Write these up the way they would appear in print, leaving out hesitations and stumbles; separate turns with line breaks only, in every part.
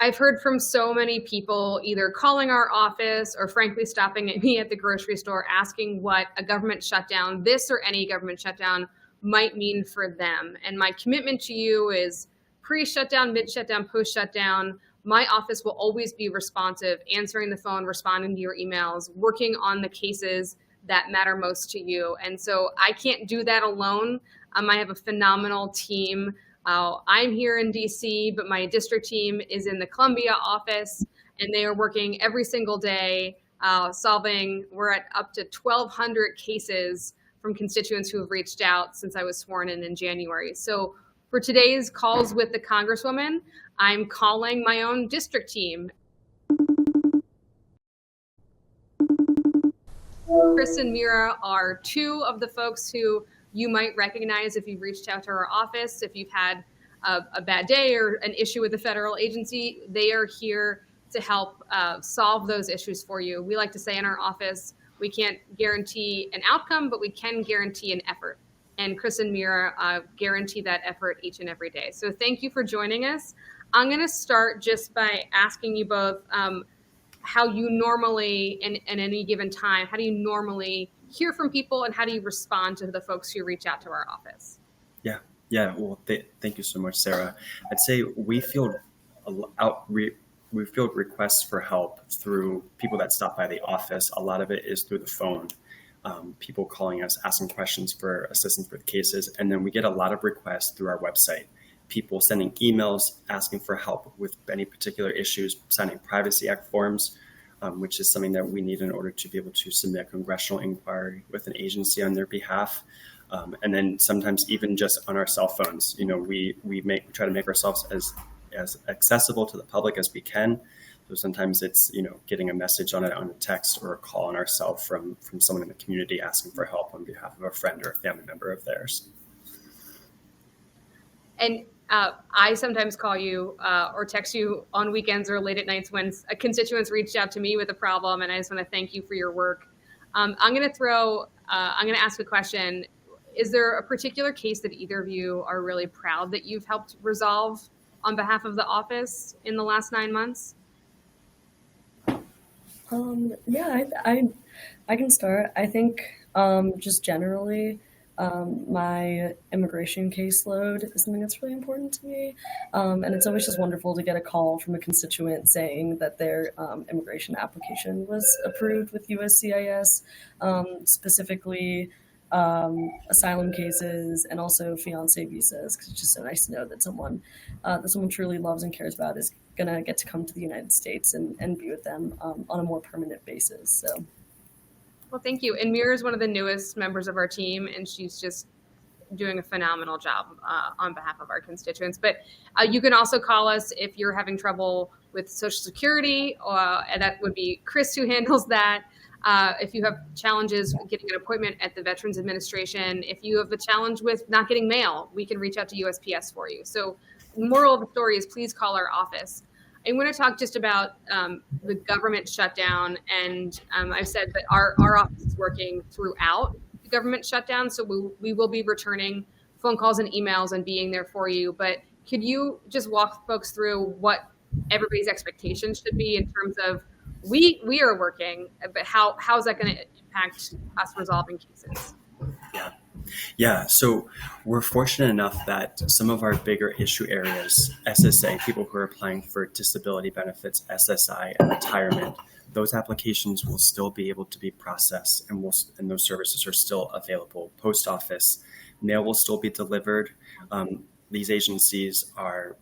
I've heard from so many people either calling our office or frankly stopping at me at the grocery store asking what a government shutdown, this or any government shutdown, might mean for them. And my commitment to you is pre-shutdown, mid-shutdown, post-shutdown. My office will always be responsive, answering the phone, responding to your emails, working on the cases that matter most to you. And so I can't do that alone. I have a phenomenal team. I'm here in DC, but my district team is in the Columbia office, and they are working every single day solving. We're at up to 1,200 cases from constituents who have reached out since I was sworn in January. So for today's calls with the Congresswoman, I'm calling my own district team. Chris and Mira are two of the folks who you might recognize if you've reached out to our office. If you've had a bad day or an issue with a federal agency, they are here to help solve those issues for you. We like to say in our office, we can't guarantee an outcome, but we can guarantee an effort. And Chris and Mira guarantee that effort each and every day. So thank you for joining us. I'm going to start just by asking you both how you normally, in any given time, how do you normally hear from people, and how do you respond to the folks who reach out to our office?
Yeah. Well, thank you so much, Sarah. I'd say we field requests for help through people that stop by the office. A lot of it is through the phone. People calling us, asking questions for assistance with cases, and then we get a lot of requests through our website. People sending emails asking for help with any particular issues, signing Privacy Act forms, which is something that we need in order to be able to submit a congressional inquiry with an agency on their behalf. And then sometimes even just on our cell phones, we try to make ourselves as accessible to the public as we can. So sometimes it's, getting a message on a text or a call on our cell from someone in the community asking for help on behalf of a friend or a family member of theirs.
And I sometimes call you or text you on weekends or late at nights when a constituent's reached out to me with a problem, and I just want to thank you for your work. I'm going to ask a question. Is there a particular case that either of you are really proud that you've helped resolve on behalf of the office in the last 9 months?
Yeah, I can start. I think just generally, my immigration caseload is something that's really important to me. And it's always just wonderful to get a call from a constituent saying that their immigration application was approved with USCIS, specifically asylum cases and also fiance visas, because it's just so nice to know that someone truly loves and cares about is gonna get to come to the United States and be with them on a more permanent basis. So.
Well, thank you. And Mira is one of the newest members of our team, and she's just doing a phenomenal job on behalf of our constituents. But you can also call us if you're having trouble with Social Security, and that would be Chris who handles that. If you have challenges getting an appointment at the Veterans Administration, if you have a challenge with not getting mail, we can reach out to USPS for you. So moral of the story is please call our office. I want to talk just about the government shutdown, and I've said that our office is working throughout the government shutdown, so we will be returning phone calls and emails and being there for you. But could you just walk folks through what everybody's expectations should be in terms of we are working, but how's that going to impact us resolving cases?
Yeah, so we're fortunate enough that some of our bigger issue areas, SSA, people who are applying for disability benefits, SSI, and retirement, those applications will still be able to be processed, and those services are still available. Post office, mail will still be delivered. These agencies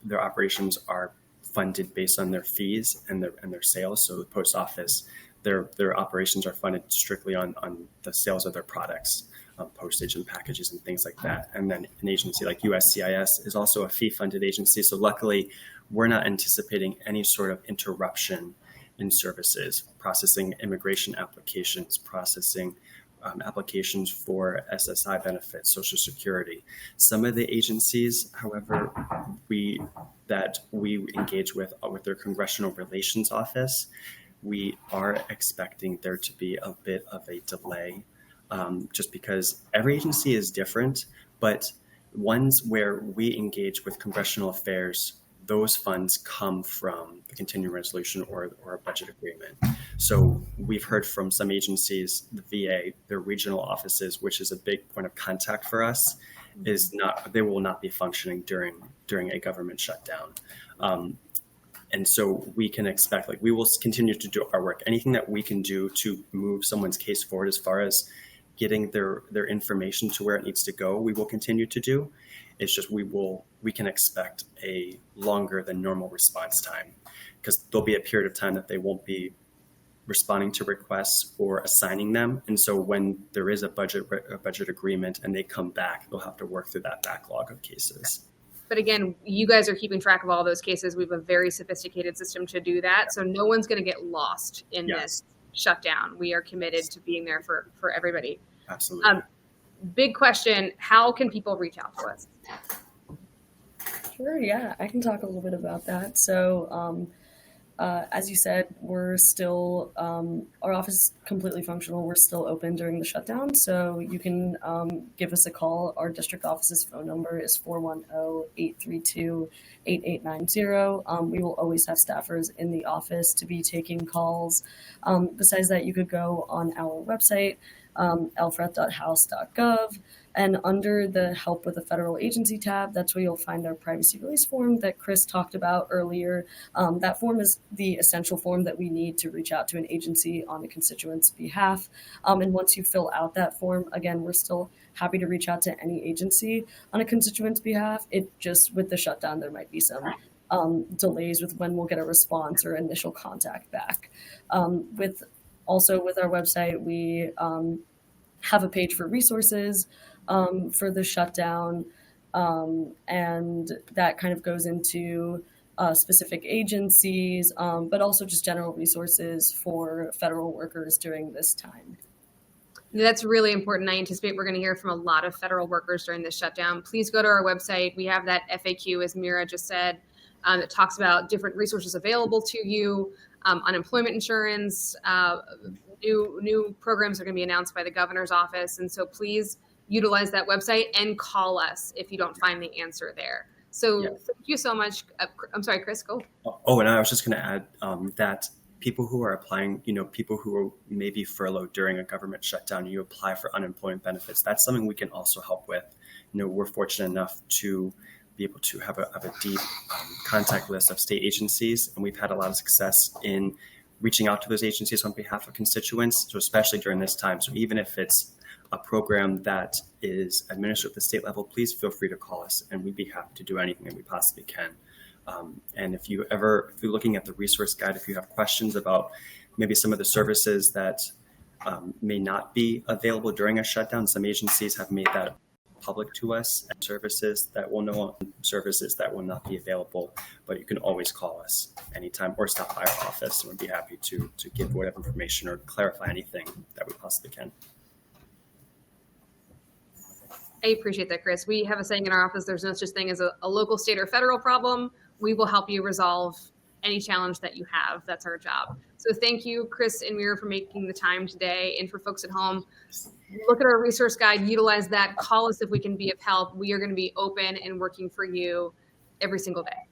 their operations are funded based on their fees and their sales. So the post office, their operations are funded strictly on the sales of their products. Postage and packages and things like that. And then an agency like USCIS is also a fee-funded agency. So luckily, we're not anticipating any sort of interruption in services, processing immigration applications, processing applications for SSI benefits, Social Security. Some of the agencies, however, we engage with their Congressional Relations Office, we are expecting there to be a bit of a delay. Just because every agency is different, but ones where we engage with congressional affairs those funds come from the continuing resolution or a budget agreement. So we've heard from some agencies, the VA, their regional offices, which is a big point of contact for us, they will not be functioning during a government shutdown. And so we can expect, we will continue to do our work. Anything that we can do to move someone's case forward as far as getting their information to where it needs to go, we will continue to do. It's just we can expect a longer than normal response time, because there'll be a period of time that they won't be responding to requests or assigning them. And so when there is a budget agreement and they come back, they'll have to work through that backlog of cases.
But again, you guys are keeping track of all those cases. We have a very sophisticated system to do that. So no one's going to get lost in this shutdown. We are committed to being there for everybody.
Absolutely.
Big question, how can people reach out to us?
Sure, yeah, I can talk a little bit about that. So as you said, we're still, our office is completely functional. We're still open during the shutdown. So you can give us a call. Our district office's phone number is 410-832-8890. We will always have staffers in the office to be taking calls. Besides that, you could go on our website, lfreth.house.gov, and under the Help with a Federal Agency tab, that's where you'll find our privacy release form that Chris talked about earlier. That form is the essential form that we need to reach out to an agency on a constituent's behalf. And once you fill out that form, again, we're still happy to reach out to any agency on a constituent's behalf. It just, with the shutdown, there might be some delays with when we'll get a response or initial contact back. With our website, we have a page for resources for the shutdown, and that kind of goes into specific agencies, but also just general resources for federal workers during this time.
That's really important. I anticipate we're going to hear from a lot of federal workers during this shutdown. Please go to our website. We have that FAQ, as Mira just said, that talks about different resources available to you, unemployment insurance, new programs are going to be announced by the governor's office. And so please utilize that website and call us if you don't find the answer there. So Thank you so much. I'm sorry, Chris, go.
Oh, and I was just going to add that people who are applying, people who are maybe furloughed during a government shutdown, you apply for unemployment benefits. That's something we can also help with. We're fortunate enough to be able to have a deep contact list of state agencies, and we've had a lot of success in reaching out to those agencies on behalf of constituents, so especially during this time. So even if it's a program that is administered at the state level, please feel free to call us, and we'd be happy to do anything that we possibly can. And if you're looking at the resource guide, if you have questions about maybe some of the services that may not be available during a shutdown, some agencies have made that public to us, and services that will not be available, but you can always call us anytime or stop by our office, and we'd be happy to give whatever information or clarify anything that we possibly can.
I appreciate that, Chris. We have a saying in our office, there's no such thing as a local, state, or federal problem. We will help you resolve any challenge that you have. That's our job. So thank you, Chris and Mira, for making the time today. And for folks at home, look at our resource guide, utilize that, call us if we can be of help. We are going to be open and working for you every single day.